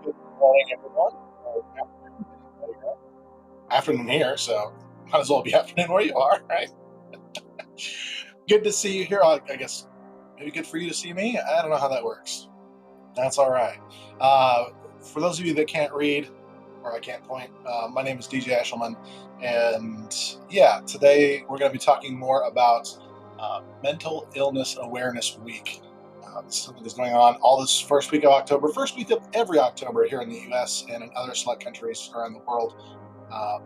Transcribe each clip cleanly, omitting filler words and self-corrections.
Good morning, everyone. Or afternoon here, so might as well be afternoon where you are, right? Good to see you here. I guess maybe good for you to see me. I don't know how that works. That's all right. Uh, for those of you that can't read or I can't point, my name is DJ Eshelman, and yeah, today we're going to be talking more about Mental Illness Awareness Week. This is something that's going on all this first week of October, first week of every October here in the U.S. and in other select countries around the world.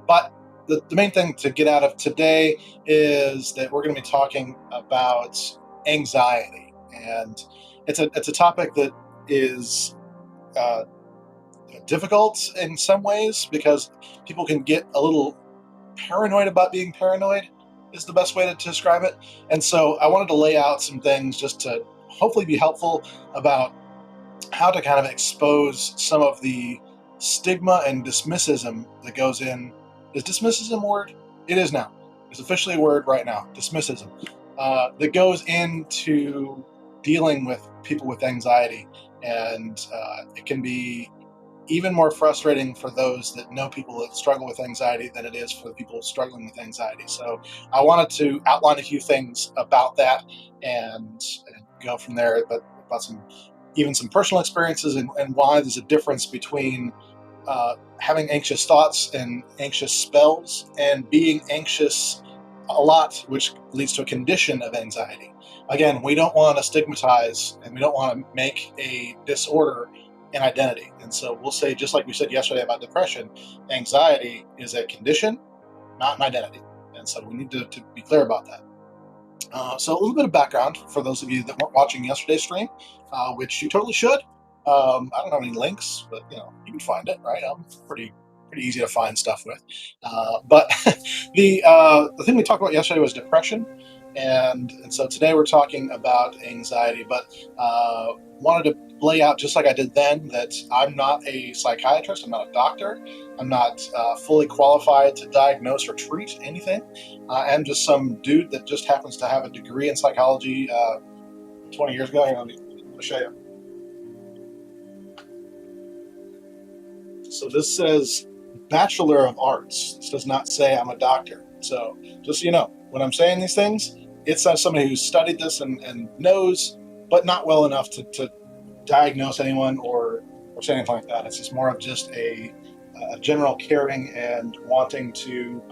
But the main thing to get out of today is that we're going to be talking about anxiety, and it's a topic that is uh, difficult in some ways because people can get a little paranoid about being paranoid. Is the best way to describe it. And so I wanted to lay out some things just to hopefully be helpful about how to kind of expose some of the stigma and dismissism that goes in. Is dismissism a word? It is now. It's officially a word right now. Dismissism that goes into dealing with people with anxiety, and it can be even more frustrating for those that know people that struggle with anxiety than it is for the people struggling with anxiety. So I wanted to outline a few things about that and go from there, but about some personal experiences and why there's a difference between having anxious thoughts and anxious spells and being anxious a lot, which leads to a condition of anxiety. Again, we don't want to stigmatize and we don't want to make a disorder an identity. And so we'll say, just like we said yesterday about depression, anxiety is a condition, not an identity. And so we need to be clear about that. So a little bit of background for those of you that weren't watching yesterday's stream, which you totally should. I don't have any links, but you can find it, right? I'm pretty easy to find stuff with. But the thing we talked about yesterday was depression, and so today we're talking about anxiety. But wanted to lay out, just like I did then, that I'm not a psychiatrist, I'm not a doctor, I'm not fully qualified to diagnose or treat anything. I'm just some dude that just happens to have a degree in psychology 20 years ago. Let me show you. So this says Bachelor of Arts. This does not say I'm a doctor. So just so you know, when I'm saying these things, it's somebody who's studied this and knows, but not well enough to diagnose anyone or say anything like that. It's just more of just a general caring and wanting to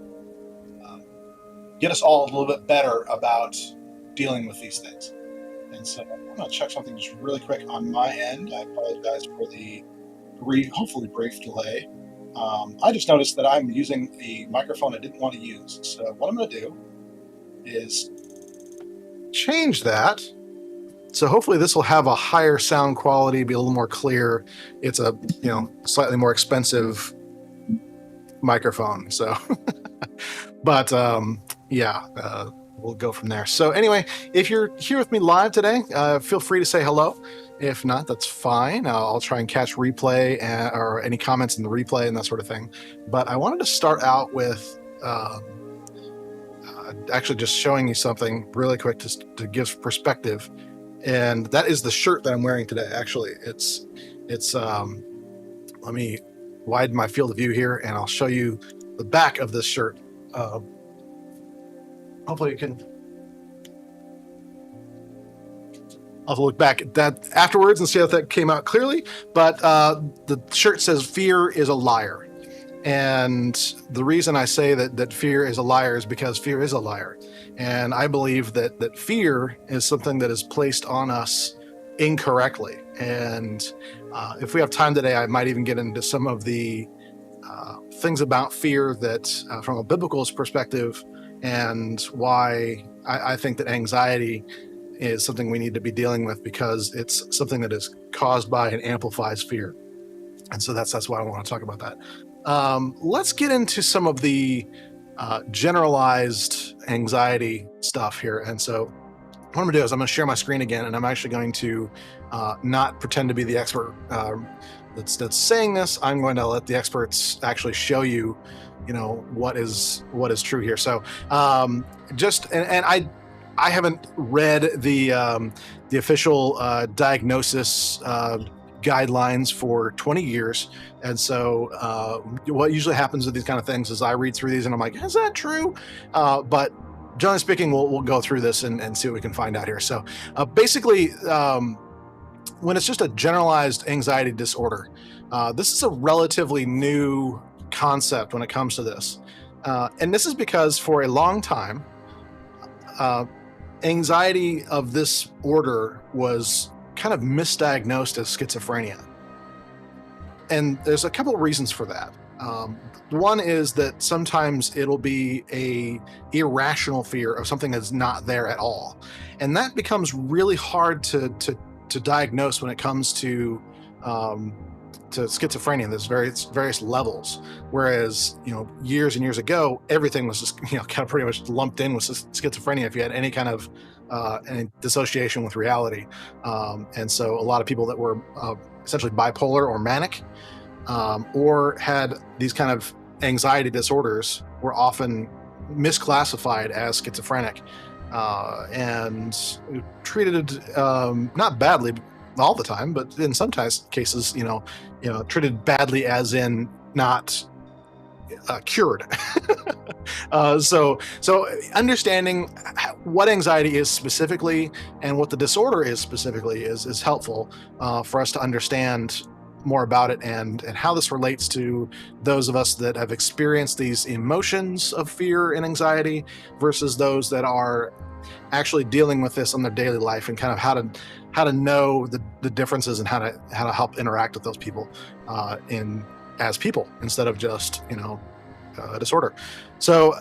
get us all a little bit better about dealing with these things. And so I'm going to check something just really quick on my end. I apologize for the hopefully brief delay. I just noticed that I'm using a microphone I didn't want to use. So what I'm going to do is change that. So hopefully this will have a higher sound quality, be a little more clear. It's a slightly more expensive microphone. So, but we'll go from there. So anyway, if you're here with me live today, feel free to say hello. If not, that's fine. I'll try and catch replay or any comments in the replay and that sort of thing. But I wanted to start out with actually just showing you something really quick to give perspective. And that is the shirt that I'm wearing today. Actually, it's let me widen my field of view here and I'll show you the back of this shirt. Hopefully you can. I'll look back at that afterwards and see if that came out clearly. But the shirt says fear is a liar. And the reason I say that fear is a liar is because fear is a liar. And I believe that fear is something that is placed on us incorrectly. And if we have time today, I might even get into some of the things about fear that from a biblical perspective and why I think that anxiety is something we need to be dealing with because it's something that is caused by and amplifies fear. And so that's why I want to talk about that. Let's get into some of the generalized anxiety stuff here. And so what I'm going to do is I'm going to share my screen again, and I'm actually going to not pretend to be the expert that's saying this. I'm going to let the experts actually show you, what is true here. So I haven't read the official diagnosis guidelines for 20 years. And so what usually happens with these kind of things is I read through these and I'm like, is that true? But generally speaking, we'll go through this and see what we can find out here. So basically, when it's just a generalized anxiety disorder, this is a relatively new concept when it comes to this. And this is because for a long time, anxiety of this order was kind of misdiagnosed as schizophrenia. And there's a couple of reasons for that. One is that sometimes it'll be a irrational fear of something that's not there at all. And that becomes really hard to diagnose when it comes to schizophrenia. There's various levels. Whereas, years and years ago, everything was just, kind of pretty much lumped in with schizophrenia if you had any kind of any dissociation with reality. And so a lot of people that were essentially bipolar or manic, or had these kind of anxiety disorders were often misclassified as schizophrenic and treated not badly all the time, but in some cases, treated badly as in not cured. So understanding what anxiety is specifically and what the disorder is specifically is helpful for us to understand more about it and how this relates to those of us that have experienced these emotions of fear and anxiety versus those that are actually dealing with this in their daily life, and kind of how to know the differences and how to help interact with those people as people instead of just a disorder. So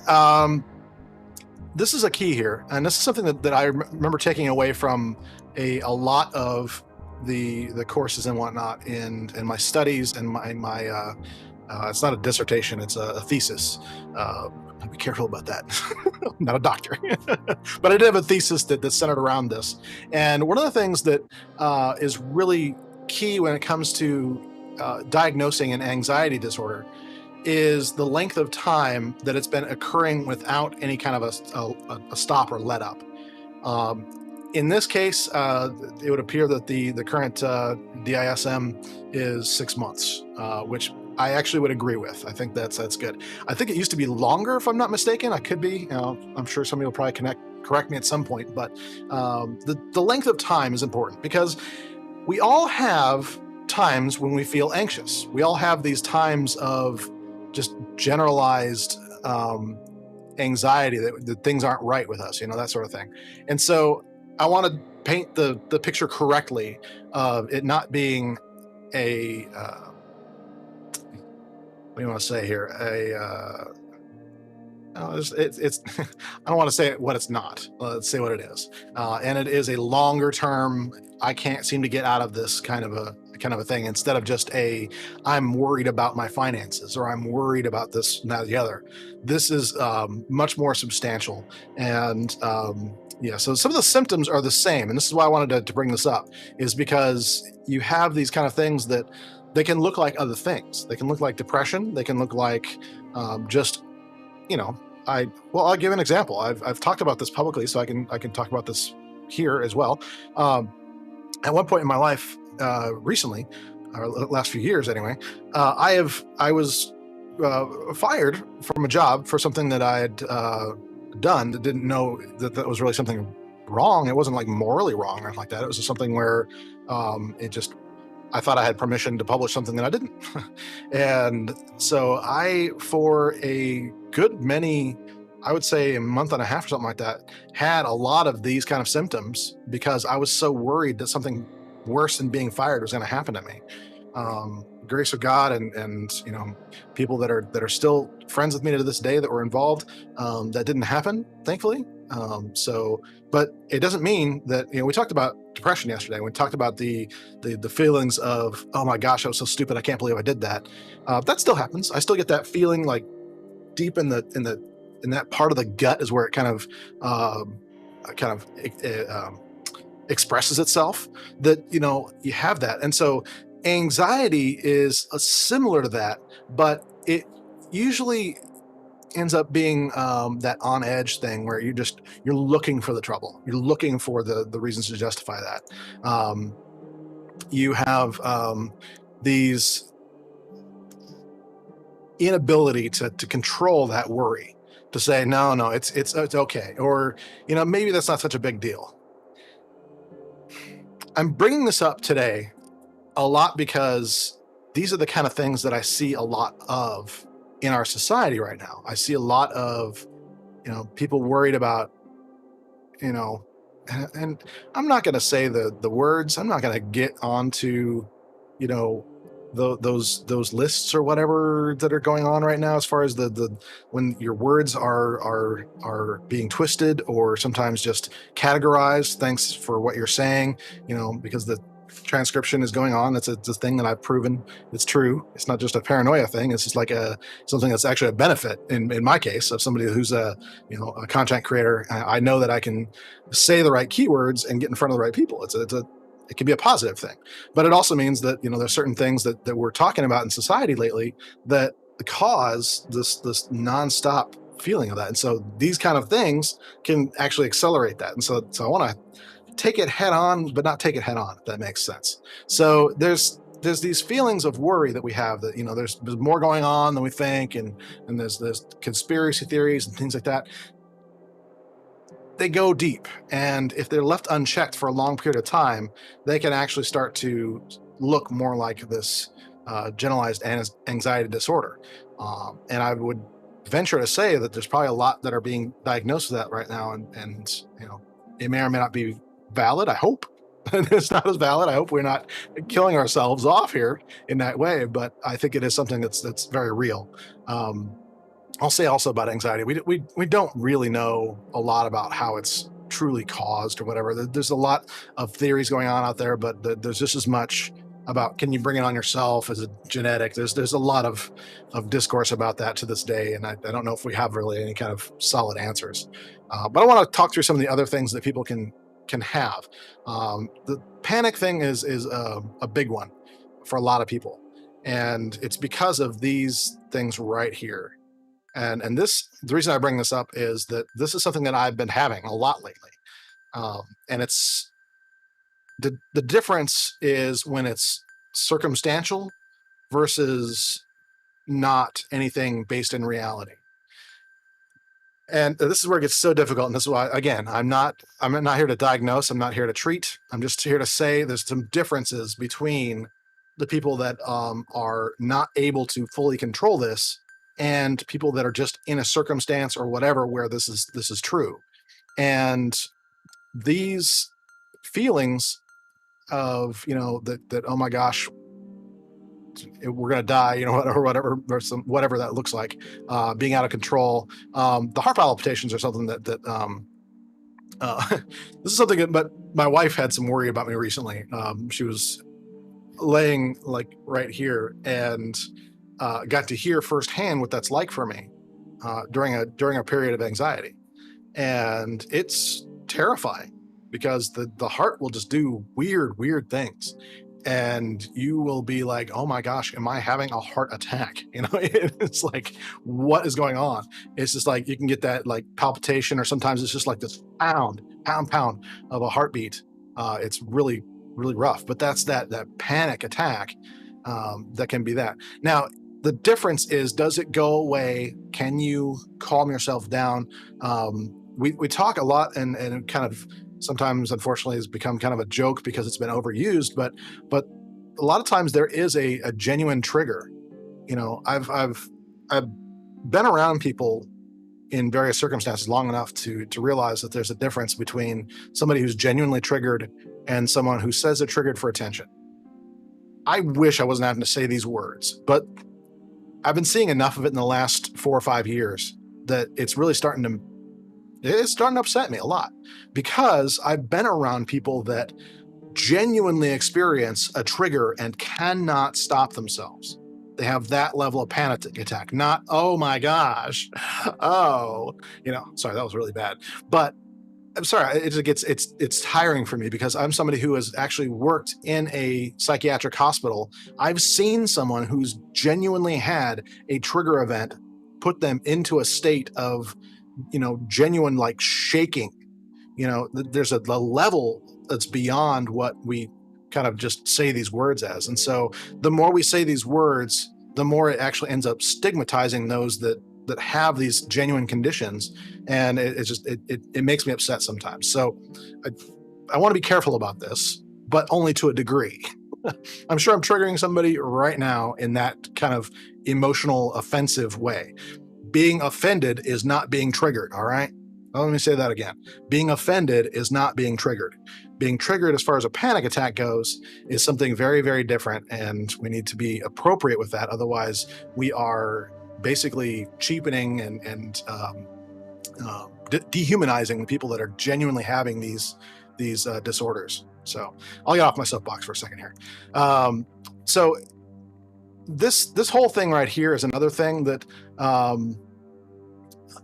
this is a key here, and this is something that I remember taking away from a lot of the courses and whatnot in my studies and my it's not a dissertation, it's a thesis. Be careful about that. I'm not a doctor, but I did have a thesis that's centered around this. And one of the things that is really key when it comes to diagnosing an anxiety disorder is the length of time that it's been occurring without any kind of a stop or let up. In this case, it would appear that the current DISM is 6 months, which I actually would agree with. I think that's good. I think it used to be longer, if I'm not mistaken. I could be. I'm sure somebody will probably correct me at some point. But the length of time is important because we all have times when we feel anxious. We all have these times of just generalized anxiety that things aren't right with us, that sort of thing. And so I want to paint the picture correctly of it not being a what do you want to say here? It's I don't want to say what it's not. Let's say what it is. And it is a longer term, I can't seem to get out of this kind of a thing, instead of just I'm worried about my finances, or I'm worried about this and that, the other. This is much more substantial. And so some of the symptoms are the same. And this is why I wanted to bring this up, is because you have these kind of things that they can look like other things. They can look like depression. They can look like just, I'll give an example. I've talked about this publicly, so I can talk about this here as well. At one point in my life, recently, or last few years anyway, I was fired from a job for something that I had done that didn't know that was really something wrong. It wasn't like morally wrong or anything like that. It was just something where I thought I had permission to publish something that I didn't. And so for a good many, I would say a month and a half or something like that, had a lot of these kind of symptoms because I was so worried that something worse than being fired was going to happen to me. Grace of God and people that are still friends with me to this day that were involved, that didn't happen, thankfully. But it doesn't mean that, we talked about depression yesterday. We talked about the feelings of, oh my gosh, I was so stupid, I can't believe I did that. That still happens. I still get that feeling, like deep in that part of the gut is where it kind of expresses itself, that you have that. And so anxiety is similar to that, but it usually ends up being that on edge thing where you're looking for the trouble. You're looking for the reasons to justify that. you have these inability to control that worry, to say, no, it's okay. Or, maybe that's not such a big deal. I'm bringing this up today a lot because these are the kind of things that I see a lot of in our society right now. I see a lot of, people worried about, and I'm not going to say the words. I'm not going to get onto, you know, those lists or whatever that are going on right now, as far as the when your words are being twisted or sometimes just categorized. Thanks for what you're saying, because the transcription is going on. It's a thing that I've proven it's true. It's not just a paranoia thing. It's just like something that's actually a benefit in my case, of somebody who's a content creator. I know that I can say the right keywords and get in front of the right people. It can be a positive thing, but it also means that there's certain things that we're talking about in society lately that cause this nonstop feeling of that. And so these kind of things can actually accelerate that. And so I want to take it head on, but not take it head on, if that makes sense. So there's these feelings of worry that we have, that there's more going on than we think, and there's conspiracy theories and things like that. They go deep, and if they're left unchecked for a long period of time, they can actually start to look more like this generalized anxiety disorder. And I would venture to say that there's probably a lot that are being diagnosed with that right now, and it may or may not be valid. I hope it's not as valid. I hope we're not killing ourselves off here in that way, but I think it is something that's very real. I'll say also about anxiety, we don't really know a lot about how it's truly caused or whatever. There's a lot of theories going on out there, but there's just as much about, can you bring it on yourself? Is it genetic? There's a lot of discourse about that to this day, and I don't know if we have really any kind of solid answers. But I want to talk through some of the other things that people can have. The panic thing is a big one for a lot of people, and it's because of these things right here. And the reason I bring this up is that this is something that I've been having a lot lately. And it's the difference is when it's circumstantial versus not anything based in reality. And this is where it gets so difficult. And this is why, again, I'm not here to diagnose. I'm not here to treat. I'm just here to say there's some differences between the people that are not able to fully control this, and people that are just in a circumstance or whatever where this is true. And these feelings of that oh my gosh, we're gonna die, whatever that looks like, being out of control. The heart palpitations are something that this is something that, but my wife had some worry about me recently. She was laying like right here, and got to hear firsthand what that's like for me during a period of anxiety. And it's terrifying, because the heart will just do weird things, and you will be like, oh my gosh, am I having a heart attack? It's like, what is going on? It's just like you can get that like palpitation, or sometimes it's just like this pound of a heartbeat. It's really rough, but that's that panic attack. That can be that. Now the difference is, does it go away? Can you calm yourself down? We talk a lot, and it kind of sometimes, unfortunately, has become kind of a joke because it's been overused. But a lot of times there is a genuine trigger. I've been around people in various circumstances long enough to realize that there's a difference between somebody who's genuinely triggered and someone who says they're triggered for attention. I wish I wasn't having to say these words, but I've been seeing enough of it in the last 4 or 5 years that it's starting to upset me a lot, because I've been around people that genuinely experience a trigger and cannot stop themselves. They have that level of panic attack, not, oh my gosh, oh, sorry, that was really bad. But I'm sorry, it's tiring for me, because I'm somebody who has actually worked in a psychiatric hospital. I've seen someone who's genuinely had a trigger event put them into a state of, genuine like shaking. There's a level that's beyond what we kind of just say these words as. And so the more we say these words, the more it actually ends up stigmatizing those that have these genuine conditions. And it makes me upset sometimes. So I want to be careful about this, but only to a degree. I'm sure I'm triggering somebody right now in that kind of emotional, offensive way. Being offended is not being triggered, all right? Well, let me say that again. Being offended is not being triggered. Being triggered, as far as a panic attack goes, is something very, very different, and we need to be appropriate with that. Otherwise, we are basically cheapening and dehumanizing the people that are genuinely having these disorders. So I'll get off my soapbox for a second here. So this whole thing right here is another thing that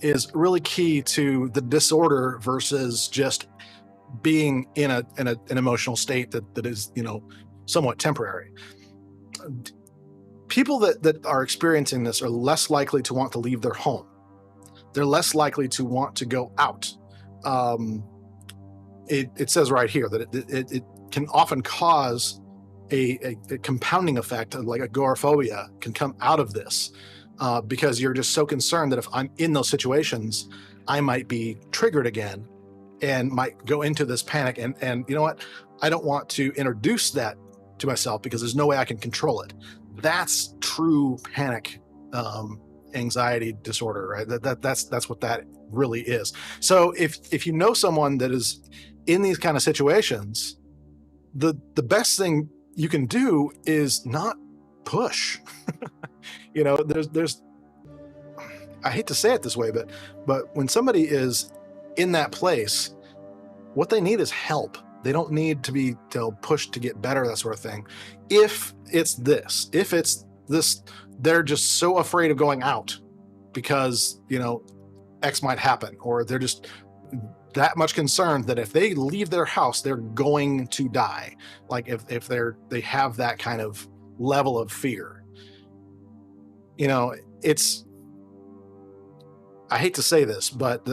is really key to the disorder versus just being in an emotional state that is, somewhat temporary. People that are experiencing this are less likely to want to leave their home. They're less likely to want to go out. It says right here that it can often cause a compounding effect, like agoraphobia can come out of this, because you're just so concerned that if I'm in those situations, I might be triggered again and might go into this panic. And you know what? I don't want to introduce that to myself because there's no way I can control it. That's true panic, anxiety disorder, right? That's what that really is. So if you know someone that is in these kind of situations, the best thing you can do is not push. There's I hate to say it this way, but when somebody is in that place, what they need is help. They don't need to be pushed to get better, that sort of thing. If it's this, they're just so afraid of going out because, X might happen, or they're just that much concerned that if they leave their house, they're going to die. Like if they have that kind of level of fear, I hate to say this, but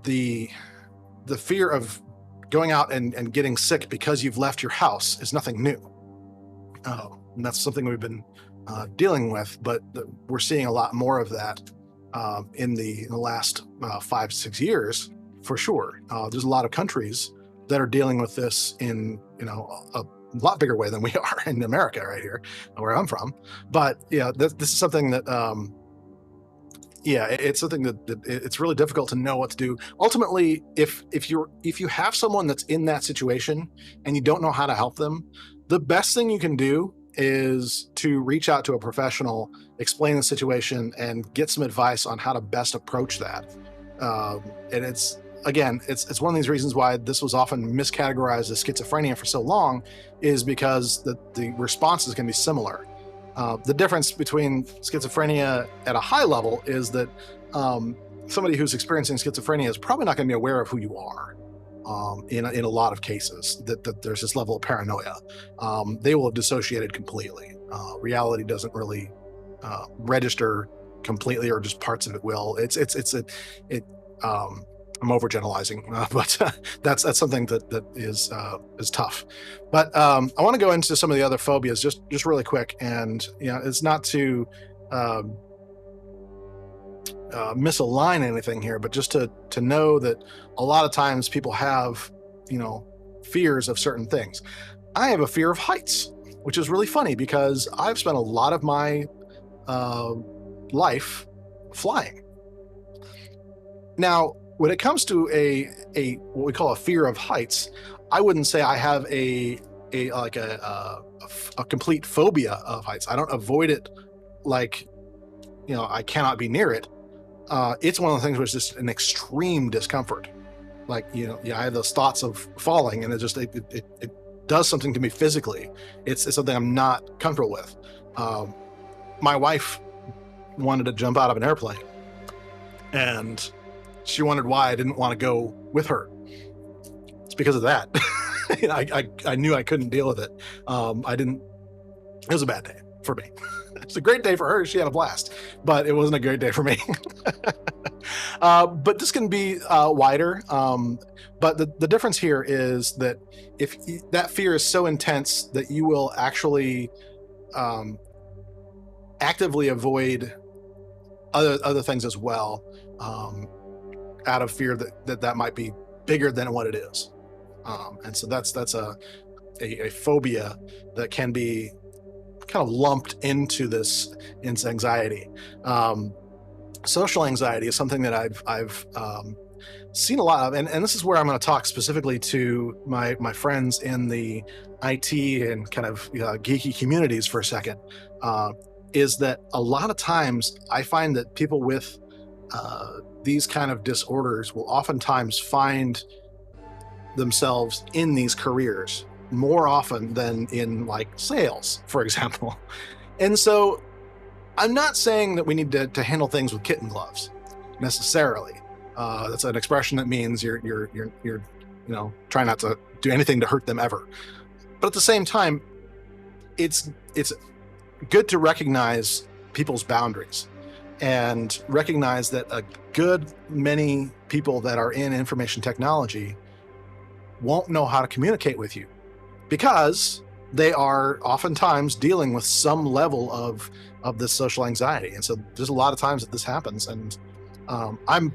the fear of going out and getting sick because you've left your house is nothing new. And that's something we've been dealing with, but we're seeing a lot more of that in the last 5-6 years, for sure. There's a lot of countries that are dealing with this in a lot bigger way than we are in America right here, where I'm from. But this is something that it's something that it's really difficult to know what to do. Ultimately, if you have someone that's in that situation and you don't know how to help them, the best thing you can do is to reach out to a professional, explain the situation, and get some advice on how to best approach that. And it's one of these reasons why this was often miscategorized as schizophrenia for so long, is because the responses can be similar. The difference between schizophrenia at a high level is that somebody who's experiencing schizophrenia is probably not going to be aware of who you are. In a lot of cases, that there's this level of paranoia. They will have dissociated completely. Reality doesn't really register completely, or just parts of it will. I'm overgeneralizing, but that's something that is tough. But I want to go into some of the other phobias just really quick, and it's not to misalign anything here, but just to know that a lot of times people have fears of certain things. I have a fear of heights, which is really funny because I've spent a lot of my life flying. Now, when it comes to a what we call a fear of heights, I wouldn't say I have a complete phobia of heights. I don't avoid it like I cannot be near it. It's one of the things where it's just an extreme discomfort. Like I have those thoughts of falling, and it does something to me physically. It's something I'm not comfortable with. My wife wanted to jump out of an airplane, and she wondered why I didn't want to go with her. It's because of that. I knew I couldn't deal with it. It was a bad day for me. It's a great day for her. She had a blast, but it wasn't a great day for me. But this can be wider. But the difference here is that if that fear is so intense that you will actually um, actively avoid other things as well, out of fear that might be bigger than what it is. And so that's a phobia that can be kind of lumped into this anxiety. Social anxiety is something that I've seen a lot of, and this is where I'm going to talk specifically to my friends in the IT and kind of geeky communities for a second. Is that a lot of times I find that people with these kind of disorders will oftentimes find themselves in these careers more often than in like sales, for example. And so I'm not saying that we need to handle things with kitten gloves necessarily. That's an expression that means you're trying not to do anything to hurt them ever. But at the same time, it's good to recognize people's boundaries and recognize that a good many people that are in information technology won't know how to communicate with you because they are oftentimes dealing with some level of this social anxiety. And so there's a lot of times that this happens. And I'm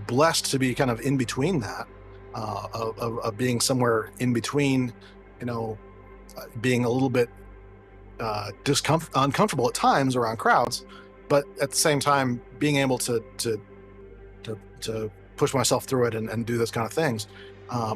blessed to be kind of in between that, of being somewhere in between, being a little bit uncomfortable at times around crowds, but at the same time being able to push myself through it and do those kind of things.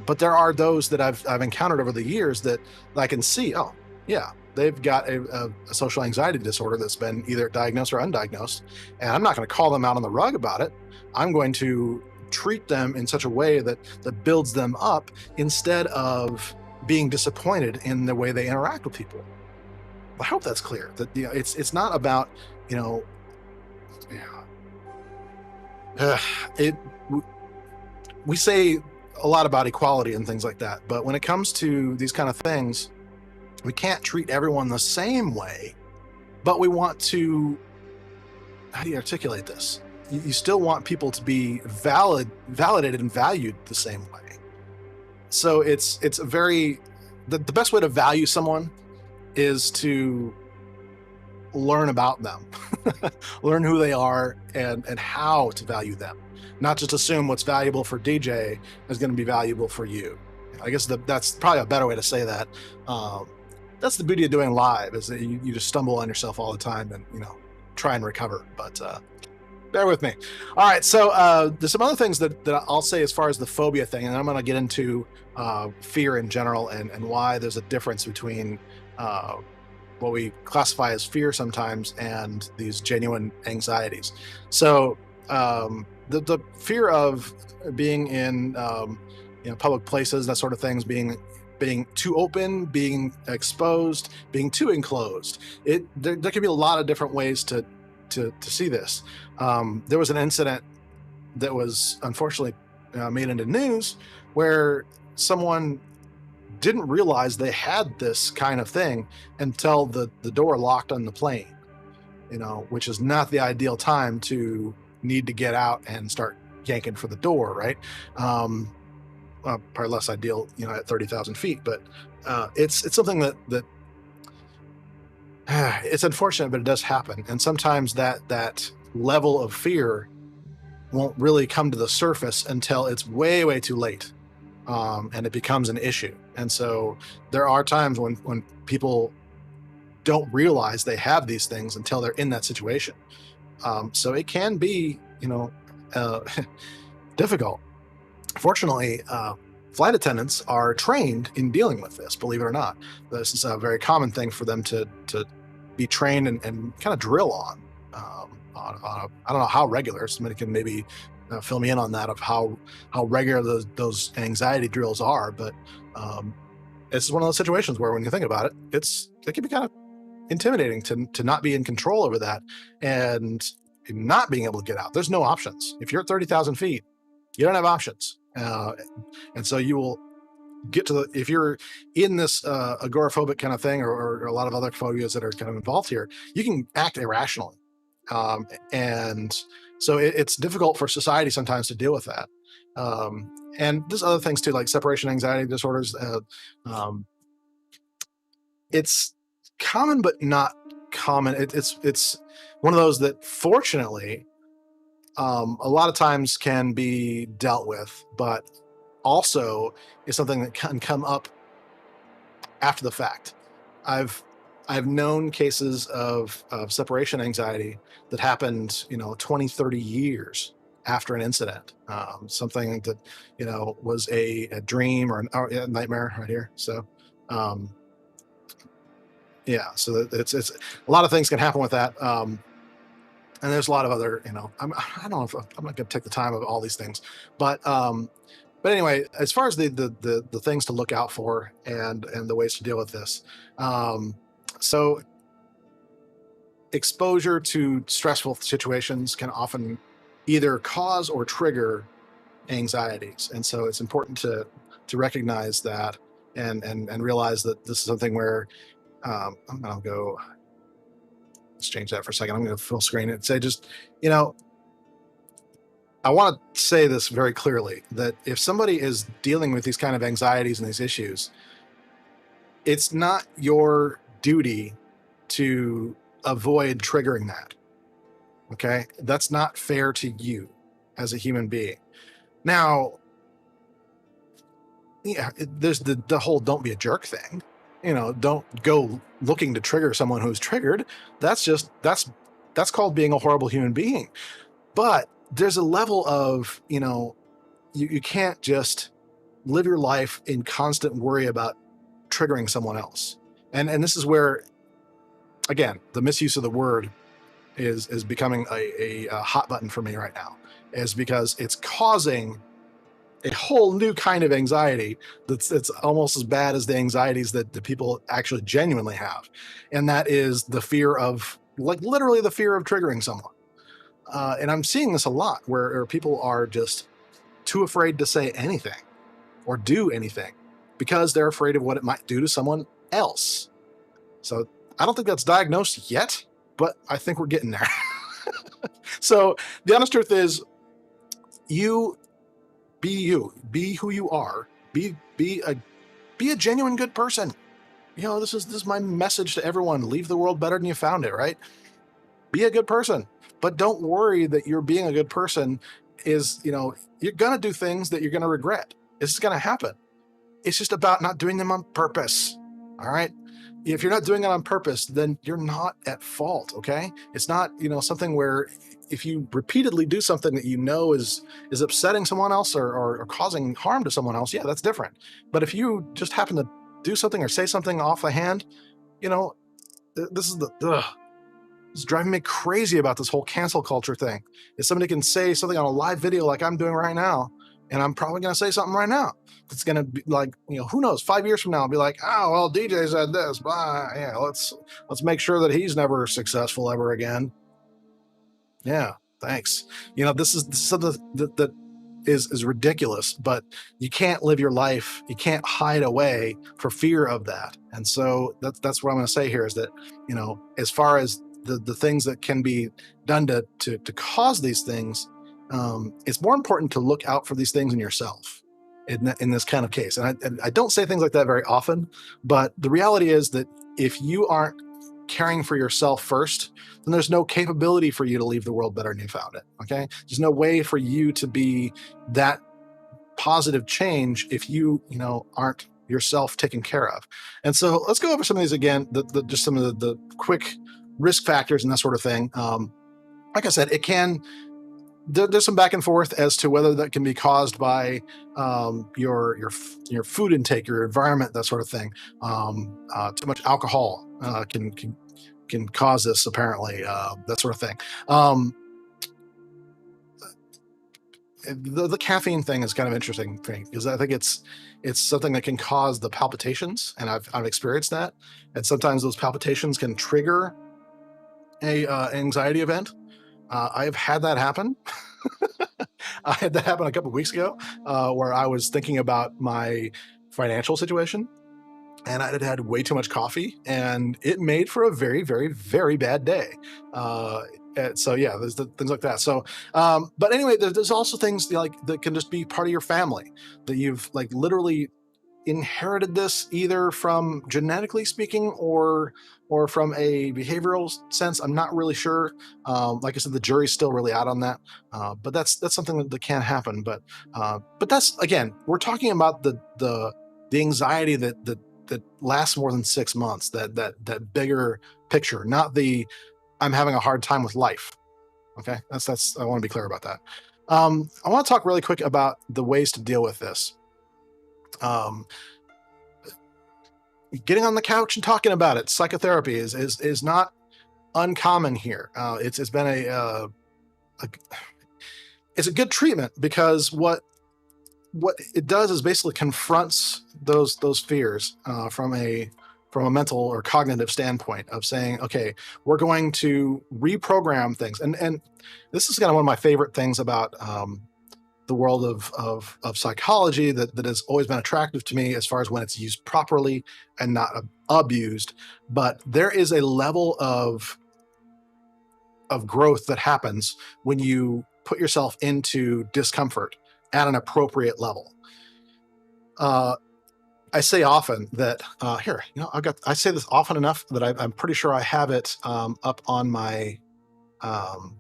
But there are those that I've encountered over the years that I can see, oh yeah, they've got a social anxiety disorder that's been either diagnosed or undiagnosed, and I'm not going to call them out on the rug about it. I'm going to treat them in such a way that builds them up instead of being disappointed in the way they interact with people. I hope that's clear. That it's not about it. We say a lot about equality and things like that, but when it comes to these kind of things, we can't treat everyone the same way. But we want to, how do you articulate this? You still want people to be validated and valued the same way. So it's a very, the best way to value someone is to learn about them, learn who they are and how to value them. Not just assume what's valuable for DJ is going to be valuable for you. I guess that's probably a better way to say that. That's the beauty of doing live, is that you just stumble on yourself all the time and try and recover. But bear with me. All right, so there's some other things that I'll say as far as the phobia thing, and I'm going to get into fear in general and why there's a difference between what we classify as fear sometimes and these genuine anxieties. So the fear of being in public places, that sort of things, being too open, being exposed, being too enclosed. There could be a lot of different ways to see this. There was an incident that was unfortunately made into news where someone didn't realize they had this kind of thing until the door locked on the plane, which is not the ideal time to need to get out and start yanking for the door, right? Well, probably less ideal, at 30,000 feet, but it's something that it's unfortunate, but it does happen. And sometimes that level of fear won't really come to the surface until it's way, way too late. And it becomes an issue. And so there are times when people don't realize they have these things until they're in that situation. So it can be, difficult. Fortunately, flight attendants are trained in dealing with this, believe it or not. This is a very common thing for them to be trained and kind of drill on I don't know how regular. Somebody can maybe fill me in on that, of how regular those anxiety drills are. But it's one of those situations where when you think about it, it can be kind of intimidating to not be in control over that and not being able to get out. There's no options. If you're at 30,000 feet, you don't have options. And so you will get to if you're in this agoraphobic kind of thing, or a lot of other phobias that are kind of involved here, you can act irrationally. And so it's difficult for society sometimes to deal with that. And there's other things too, like separation anxiety disorders. Um, it's common, but not common. It's one of those that fortunately a lot of times can be dealt with, but also is something that can come up after the fact. I've I've known cases of separation anxiety that happened, 20, 30 years after an incident, something that, was a dream or a nightmare right here. So, um, yeah, so it's a lot of things can happen with that. And there's a lot of other, I don't know if I'm not going to take the time of all these things, but, but anyway, as far as the things to look out for and the ways to deal with this, so exposure to stressful situations can often either cause or trigger anxieties, and so it's important to recognize that and realize that this is something where I'm gonna go. Let's change that for a second. I'm going to full screen it and say just, you know, I want to say this very clearly that if somebody is dealing with these kind of anxieties and these issues, it's not your duty to avoid triggering that. Okay. That's not fair to you as a human being. Now, yeah, there's the whole don't be a jerk thing. Don't go looking to trigger someone who's triggered. That's called being a horrible human being. But there's a level of, you can't just live your life in constant worry about triggering someone else. And this is where, again, the misuse of the word is becoming a hot button for me right now, is because it's causing a whole new kind of anxiety that's almost as bad as the anxieties that the people actually genuinely have. And that is the fear of, like, literally the fear of triggering someone. And I'm seeing this a lot where people are just too afraid to say anything or do anything because they're afraid of what it might do to someone else. So I don't think that's diagnosed yet, but I think we're getting there. So the honest truth is, you be who you are, be a genuine good person. This is my message to everyone. Leave the world better than you found it, right? Be a good person, but don't worry that you're being a good person is, you're going to do things that you're going to regret. It's going to happen. It's just about not doing them on purpose. All right. If you're not doing it on purpose, then you're not at fault. Okay. It's not, something where if you repeatedly do something that is upsetting someone else or causing harm to someone else, yeah, that's different. But if you just happen to do something or say something off the hand, this is it's driving me crazy about this whole cancel culture thing. If somebody can say something on a live video like I'm doing right now, and I'm probably going to say something right now, it's going to be like, who knows, 5 years from now, I'll be like, oh, well, DJ said this, blah, yeah, let's make sure that he's never successful ever again. Yeah, thanks. This is something that is ridiculous, but you can't live your life, you can't hide away for fear of that. And so that's what I'm going to say here is that, as far as the things that can be done to cause these things, it's more important to look out for these things in yourself in this kind of case. And I don't say things like that very often, but the reality is that if you aren't caring for yourself first, then there's no capability for you to leave the world better than you found it. Okay. There's no way for you to be that positive change if you aren't yourself taken care of. And so let's go over some of these again, just some of the quick risk factors and that sort of thing. Like I said, there's some back and forth as to whether that can be caused by your food intake, your environment, that sort of thing. Too much alcohol can cause this, apparently, that sort of thing. The caffeine thing is kind of interesting thing because I think it's something that can cause the palpitations, and I've experienced that, and sometimes those palpitations can trigger a anxiety event. I've had that happen. I had that happen a couple of weeks ago, where I was thinking about my financial situation, and I had had way too much coffee, and it made for a very, very, very bad day. Uh, and so yeah, there's things like that. So, but anyway, there's also things like that can just be part of your family, that you've like literally inherited this either from genetically speaking or from a behavioral sense. I'm not really sure. Like I said, the jury's still really out on that. But that's something that can happen. But that's, again, we're talking about the anxiety that lasts more than 6 months. That bigger picture, not the I'm having a hard time with life. Okay, that's I want to be clear about that. I want to talk really quick about the ways to deal with this. Um, Getting on the couch and talking about it, psychotherapy is not uncommon here. It's been a it's a good treatment, because what it does is basically confronts those fears from a mental or cognitive standpoint of saying, okay, we're going to reprogram things. And this is kind of one of my favorite things about the world of psychology that has always been attractive to me, as far as when it's used properly and not abused. But there is a level of growth that happens when you put yourself into discomfort at an appropriate level. Uh, I say often that here, I say this often enough that I'm pretty sure I have it up on my. Um,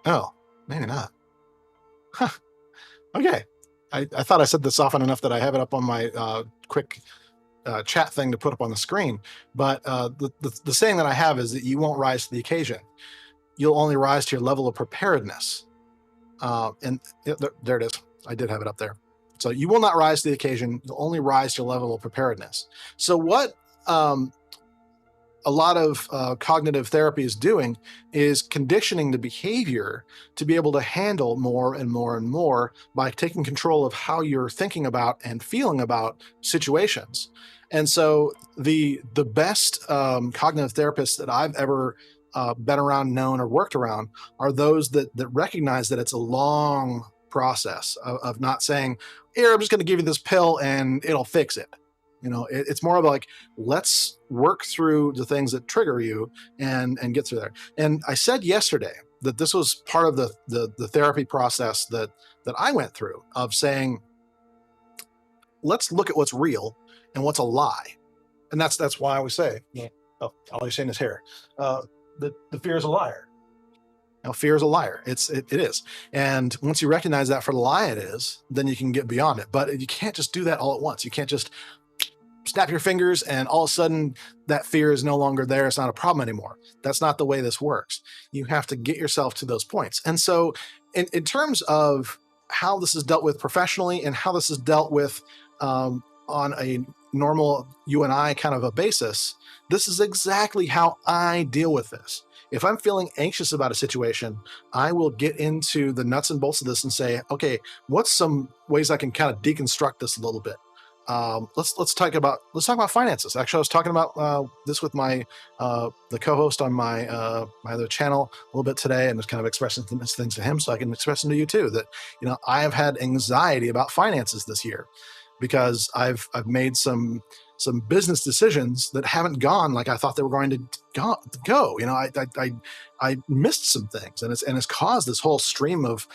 oh, maybe not. Huh. Okay. I thought I said this often enough that I have it up on my quick chat thing to put up on the screen. But the saying that I have is that you won't rise to the occasion. You'll only rise to your level of preparedness. And there it is. I did have it up there. So you will not rise to the occasion. You'll only rise to your level of preparedness. So what a lot of cognitive therapy is doing is conditioning the behavior to be able to handle more and more and more by taking control of how you're thinking about and feeling about situations. And so the best cognitive therapists that I've ever been around, known, or worked around are those that recognize that it's a long process of not saying, here, I'm just going to give you this pill and it'll fix it. It's more of like, let's work through the things that trigger you and get through there. And I said yesterday that this was part of the therapy process that I went through, of saying, let's look at what's real and what's a lie. And that's why I always say, oh, all you're saying is here. The fear is a liar. Now, fear is a liar. It is. And once you recognize that for the lie it is, then you can get beyond it. But you can't just do that all at once. You can't just snap your fingers and all of a sudden that fear is no longer there. It's not a problem anymore. That's not the way this works. You have to get yourself to those points. And so in terms of how this is dealt with professionally and how this is dealt with on a normal you and I kind of a basis, this is exactly how I deal with this. If I'm feeling anxious about a situation, I will get into the nuts and bolts of this and say, okay, what's some ways I can kind of deconstruct this a little bit? Let's talk about finances. Actually, I was talking about this with my the co-host on my my other channel a little bit today, and just kind of expressing things to him, so I can express them to you too. That I have had anxiety about finances this year because I've made some business decisions that haven't gone like I thought they were going to go. I missed some things, and it's caused this whole stream of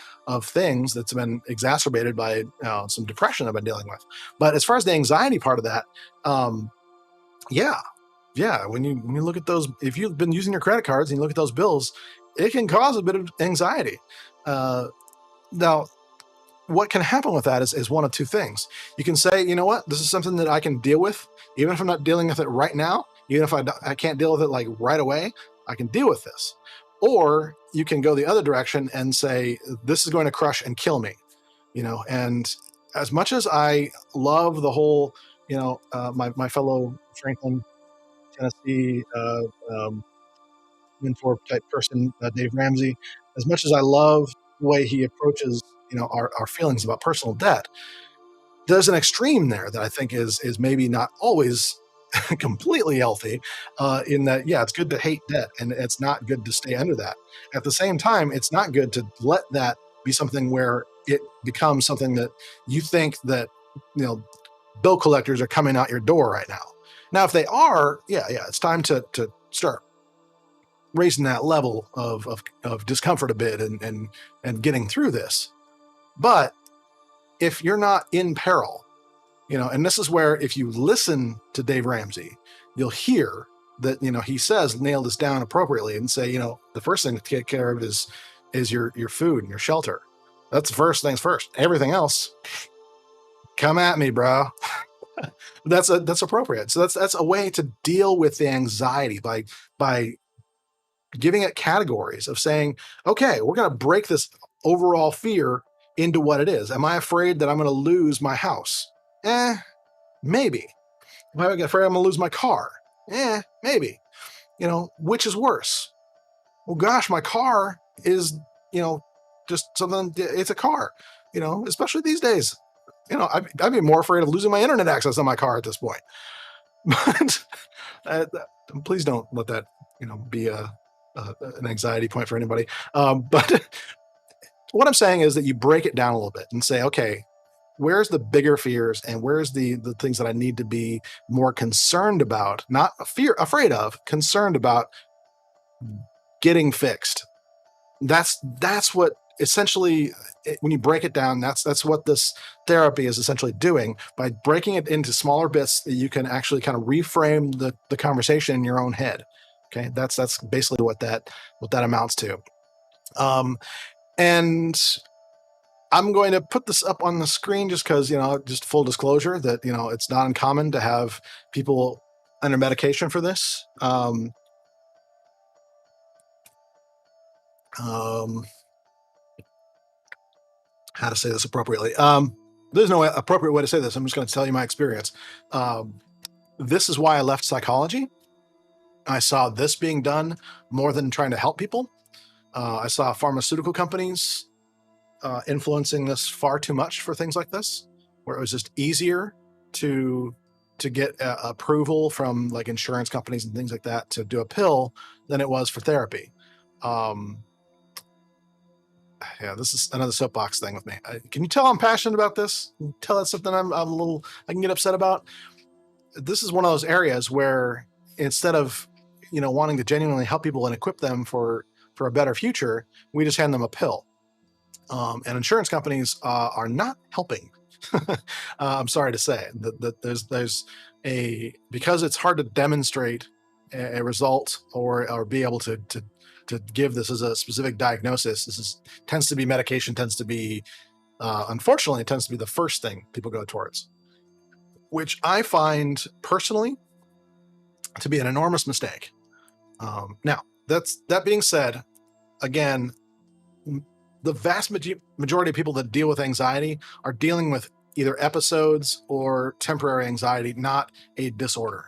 things that's been exacerbated by some depression I've been dealing with. But as far as the anxiety part of that, yeah, when you look at those, if you've been using your credit cards and you look at those bills, it can cause a bit of anxiety. Now, what can happen with that is one of two things. You can say, you know what, this is something that I can deal with, even if I'm not dealing with it right now, even if I can't deal with it like right away, I can deal with this. Or you can go the other direction and say, this is going to crush and kill me. And as much as I love the whole, my fellow Franklin, Tennessee mentor type person, Dave Ramsey, as much as I love the way he approaches, our feelings about personal debt, there's an extreme there that I think is maybe not always completely healthy, in that, yeah, it's good to hate debt and it's not good to stay under that. At the same time, it's not good to let that be something where it becomes something that you think that, you know, bill collectors are coming out your door right now. Now, if they are, it's time to start raising that level of discomfort a bit and getting through this. But if you're not in peril, and this is where if you listen to Dave Ramsey, you'll hear that, he says, nail this down appropriately and say, the first thing to take care of is your food and your shelter. That's the first things first. Everything else, come at me, bro. That's appropriate. So that's a way to deal with the anxiety by giving it categories of saying, okay, we're going to break this overall fear into what it is. Am I afraid that I'm going to lose my house? Maybe. Am I afraid I'm going to lose my car? Maybe. Which is worse? Well, gosh, my car is, just something, it's a car, especially these days. I'd be more afraid of losing my internet access on my car at this point. But please don't let that, be an anxiety point for anybody. But what I'm saying is that you break it down a little bit and say, okay, where's the bigger fears and where's the things that I need to be more concerned about, not afraid of, concerned about getting fixed. That's what essentially, when you break it down, that's what this therapy is essentially doing by breaking it into smaller bits that you can actually kind of reframe the conversation in your own head. Okay, that's basically what that amounts to. And I'm going to put this up on the screen just because, just full disclosure that, it's not uncommon to have people under medication for this. How to say this appropriately. There's no appropriate way to say this. I'm just going to tell you my experience. This is why I left psychology. I saw this being done more than trying to help people. I saw pharmaceutical companies influencing this far too much for things like this, where it was just easier to get approval from like insurance companies and things like that to do a pill than it was for therapy. This is another soapbox thing with me. Can you tell I'm passionate about this? Can you tell that's something I can get upset about? This is one of those areas where instead of, wanting to genuinely help people and equip them for a better future, we just hand them a pill. And insurance companies are not helping. I'm sorry to say that there's because it's hard to demonstrate a result or be able to give this as a specific diagnosis. Tends to be medication, unfortunately, it tends to be the first thing people go towards, which I find personally to be an enormous mistake. Now, that being said, again, the vast majority of people that deal with anxiety are dealing with either episodes or temporary anxiety, not a disorder.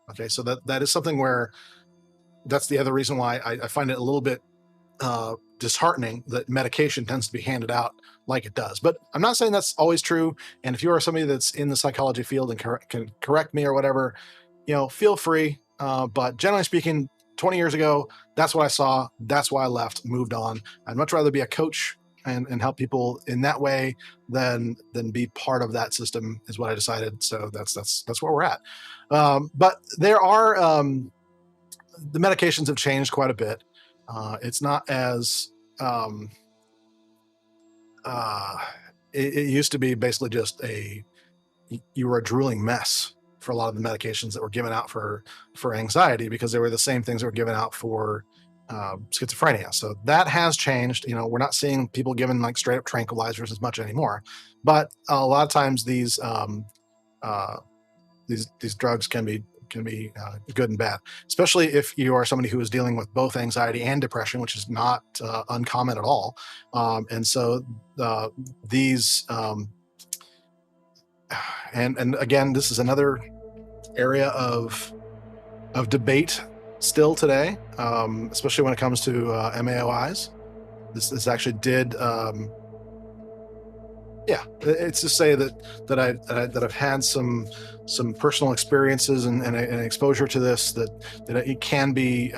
Okay, so that is something where that's the other reason why I find it a little bit disheartening that medication tends to be handed out like it does. But I'm not saying that's always true. And if you are somebody that's in the psychology field and can correct me or whatever, feel free. But generally speaking, 20 years ago, that's what I saw. That's why I left, moved on. I'd much rather be a coach and help people in that way than be part of that system is what I decided. So that's where we're at. But there are, the medications have changed quite a bit. It's not as, it used to be basically just you were a drooling mess for a lot of the medications that were given out for anxiety, because they were the same things that were given out for schizophrenia. So that has changed. We're not seeing people given like straight up tranquilizers as much anymore, but a lot of times these drugs can be good and bad, especially if you are somebody who is dealing with both anxiety and depression, which is not uncommon at all. And so these and again, this is another area of debate still today, especially when it comes to MAOIs. This actually did. It's to say that I've had some personal experiences and exposure to this, that it can be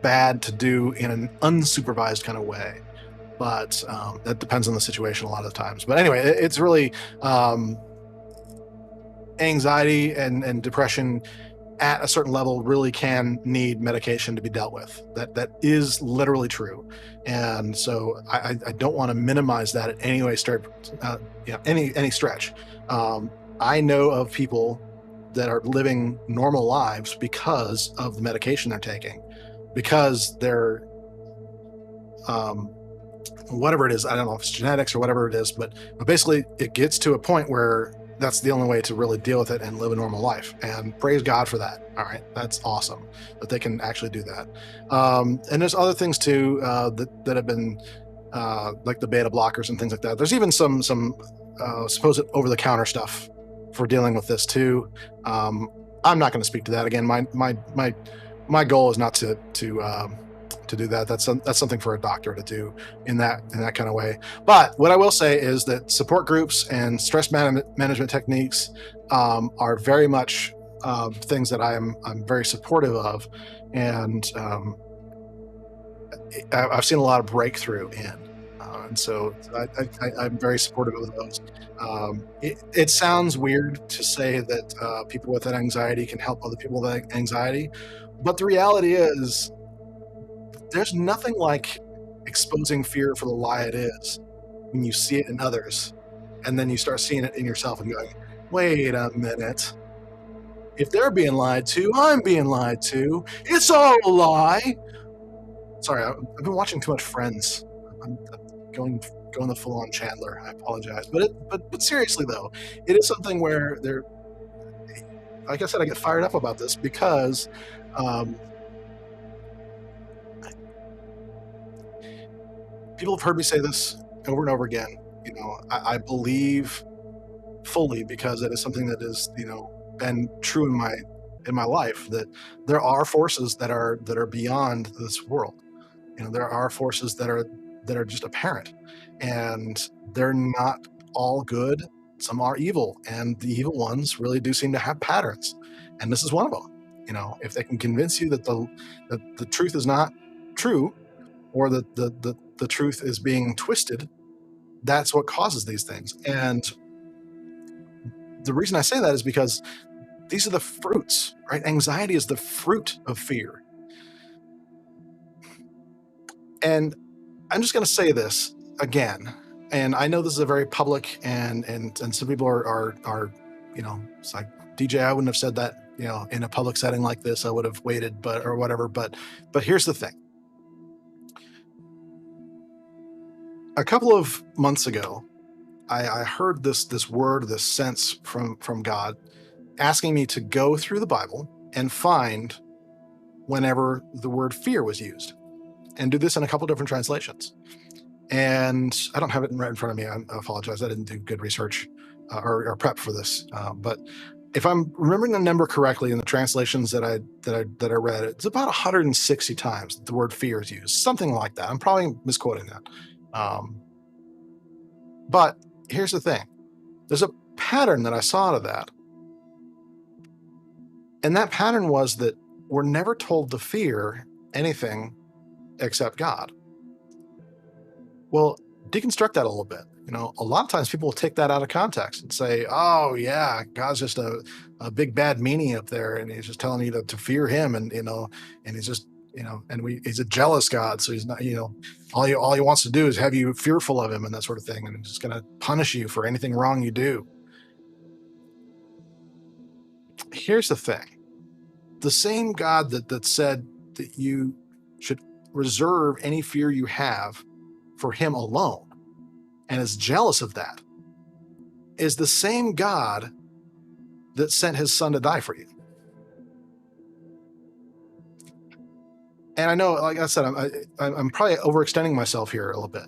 bad to do in an unsupervised kind of way. but that depends on the situation a lot of the times. But anyway, it's really anxiety and depression at a certain level really can need medication to be dealt with. That is literally true, and so I don't want to minimize that at any way, any stretch. I know of people that are living normal lives because of the medication they're taking, because they're whatever it is. I don't know if it's genetics or whatever it is, but basically it gets to a point where that's the only way to really deal with it and live a normal life. And praise God for that. All right. That's awesome that they can actually do that. And there's other things too that have been like the beta blockers and things like that. There's even some supposed over-the-counter stuff for dealing with this too. I'm not going to speak to that again. My goal is not to do that. That's something for a doctor to do in that kind of way. But what I will say is that support groups and stress management techniques are very much things that I'm very supportive of, and I've seen a lot of breakthrough in. And so I'm very supportive of those. It sounds weird to say that people with anxiety can help other people with anxiety, but the reality is there's nothing like exposing fear for the lie it is when you see it in others, and then you start seeing it in yourself and going, wait a minute. If they're being lied to, I'm being lied to. It's all a lie. Sorry, I've been watching too much Friends. I'm going the full-on Chandler. I apologize. But seriously, though, it is something where they're, like I said, I get fired up about this because people have heard me say this over and over again. I believe fully, because it is something that is, been true in my life, that there are forces that are beyond this world. There are forces that are just apparent, and they're not all good. Some are evil, and the evil ones really do seem to have patterns, and this is one of them. If they can convince you that the truth is not true, or that the truth is being twisted, that's what causes these things. And the reason I say that is because these are the fruits, right? Anxiety is the fruit of fear. And I'm just going to say this again, and I know this is a very public, and some people are it's like, DJ, I wouldn't have said that, in a public setting like this. I would have waited, or whatever. But here's the thing. A couple of months ago, I heard this word, this sense from God, asking me to go through the Bible and find whenever the word fear was used, and do this in a couple different translations. And I don't have it right in front of me. I apologize. I didn't do good research or prep for this. But if I'm remembering the number correctly in the translations that I read, it's about 160 times that the word fear is used, something like that. I'm probably misquoting that. But here's the thing. There's a pattern that I saw to that. And that pattern was that we're never told to fear anything except God. Well, deconstruct that a little bit. A lot of times people will take that out of context and say, oh yeah, God's just a big bad meanie up there, and he's just telling you to fear him, and and he's just, he's a jealous God, so he's not, all he wants to do is have you fearful of him and that sort of thing, and he's just going to punish you for anything wrong you do. Here's the thing. The same God that said that you should reserve any fear you have for him alone, and is jealous of that, is the same God that sent his son to die for you. And I know, like I said, I'm probably overextending myself here a little bit,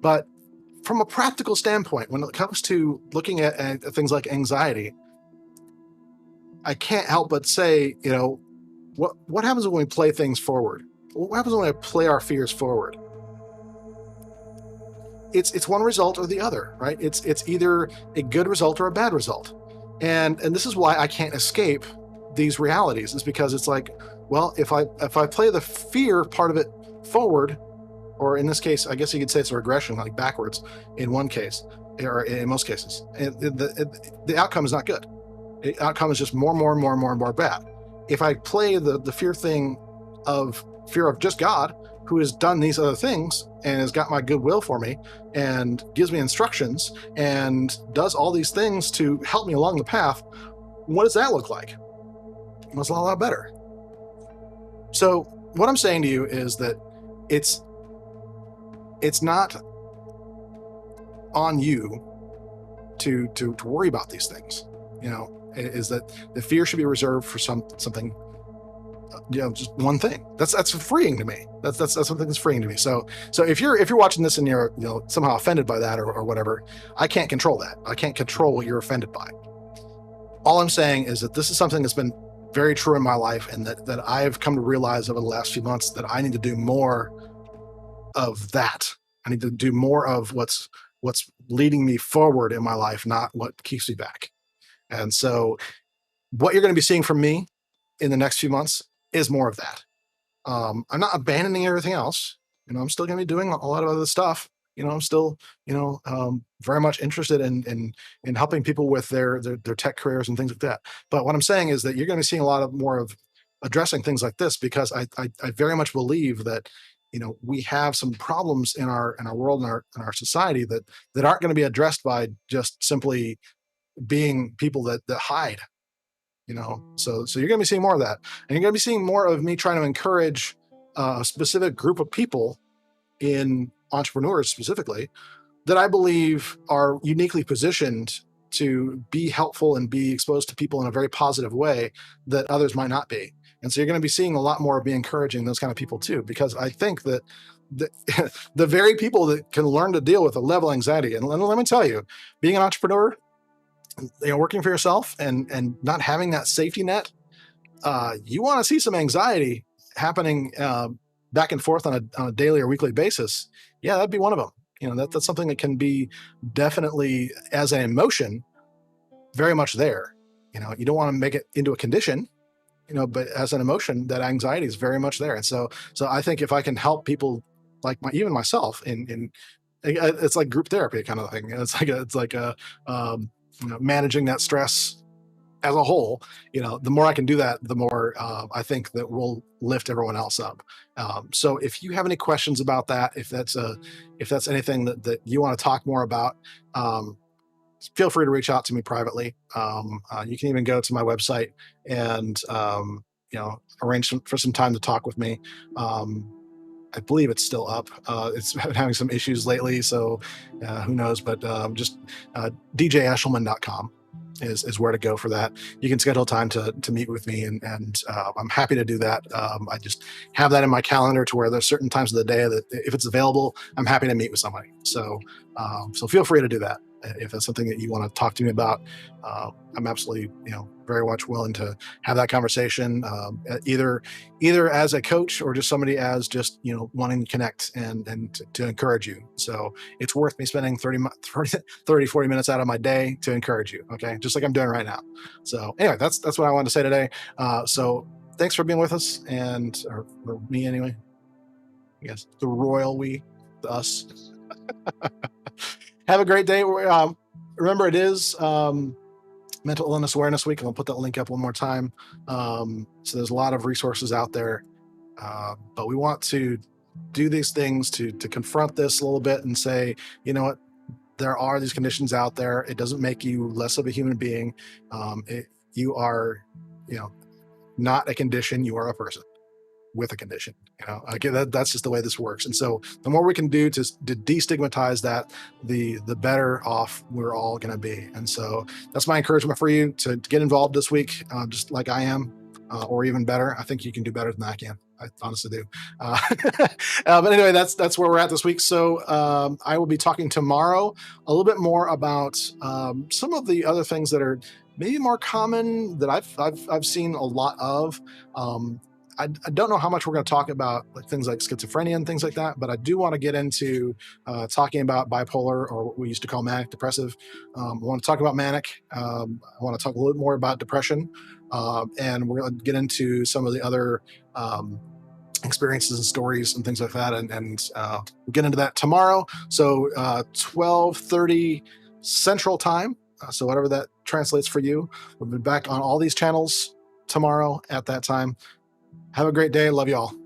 but from a practical standpoint, when it comes to looking at things like anxiety, I can't help but say, what happens when we play things forward? What happens when I play our fears forward? It's one result or the other, right? It's either a good result or a bad result. And this is why I can't escape these realities, is because it's like, well, if I play the fear part of it forward, or in this case, I guess you could say it's a regression, like backwards in one case, or in most cases. The outcome is not good. The outcome is just more bad. If I play the fear thing of fear of just God, who has done these other things and has got my goodwill for me and gives me instructions and does all these things to help me along the path, what does that look like? Well, it's a lot better. So what I'm saying to you is that it's not on you to worry about these things. Is that the fear should be reserved for something, just one thing. That's freeing to me. That's something that's freeing to me. So if you're watching this and you're somehow offended by that or whatever, I can't control that. I can't control what you're offended by. All I'm saying is that this is something that's been very true in my life, and that I've come to realize over the last few months that I need to do more of that. I need to do more of what's leading me forward in my life, not what keeps me back. And so what you're going to be seeing from me in the next few months is more of that. I'm not abandoning everything else. I'm still going to be doing a lot of other stuff. I'm still, very much interested in helping people with their tech careers and things like that. But what I'm saying is that you're going to be seeing a lot of more of addressing things like this, because I very much believe that, we have some problems in our world and our society that aren't going to be addressed by just simply being people that hide. So you're going to be seeing more of that, and you're going to be seeing more of me trying to encourage a specific group of people, in entrepreneurs specifically, that I believe are uniquely positioned to be helpful and be exposed to people in a very positive way that others might not be. And so you're going to be seeing a lot more of me encouraging those kind of people too, because I think that the, the very people that can learn to deal with a level of anxiety, and let me tell you, being an entrepreneur, working for yourself and not having that safety net, you want to see some anxiety happening back and forth on a daily or weekly basis. Yeah, that'd be one of them. That's something that can be definitely, as an emotion, very much there. You don't want to make it into a condition, but as an emotion, that anxiety is very much there. And so I think if I can help people like even myself in it's like group therapy kind of thing. It's like managing that stress as a whole. The more I can do that, the more I think that we'll lift everyone else up. So if you have any questions about that, if that's anything that you want to talk more about, feel free to reach out to me privately. You can even go to my website and arrange for some time to talk with me. I believe it's still up. It's been having some issues lately, so who knows? But just djeshelman.com is where to go for that. You can schedule time to meet with me, and I'm happy to do that. I just have that in my calendar to where there's certain times of the day that if it's available, I'm happy to meet with somebody. So feel free to do that if that's something that you want to talk to me about. I'm absolutely very much willing to have that conversation, either as a coach or just somebody as just wanting to connect and to encourage you. So it's worth me spending 40 minutes out of my day to encourage you. Okay, just like I'm doing right now. So anyway, that's what I wanted to say today. So thanks for being with us, or me anyway. I guess the royal we, the us. Have a great day. Remember, it is Mental Illness Awareness Week, and I'll put that link up one more time. So there's a lot of resources out there, but we want to do these things to confront this a little bit and say, you know what, there are these conditions out there. It doesn't make you less of a human being. You are, not a condition. You are a person with a condition. That's just the way this works. And so the more we can do to destigmatize that, the better off we're all going to be. And so that's my encouragement for you to get involved this week, just like I am, or even better. I think you can do better than I can. I honestly do. But anyway, that's where we're at this week. So I will be talking tomorrow a little bit more about some of the other things that are maybe more common that I've seen a lot of. I don't know how much we're going to talk about things like schizophrenia and things like that, but I do want to get into talking about bipolar, or what we used to call manic depressive. I want to talk about manic. I want to talk a little bit more about depression, and we're going to get into some of the other experiences and stories and things like that. And we'll get into that tomorrow. So 12:30 Central Time. So whatever that translates for you. We'll be back on all these channels tomorrow at that time. Have a great day. Love you all.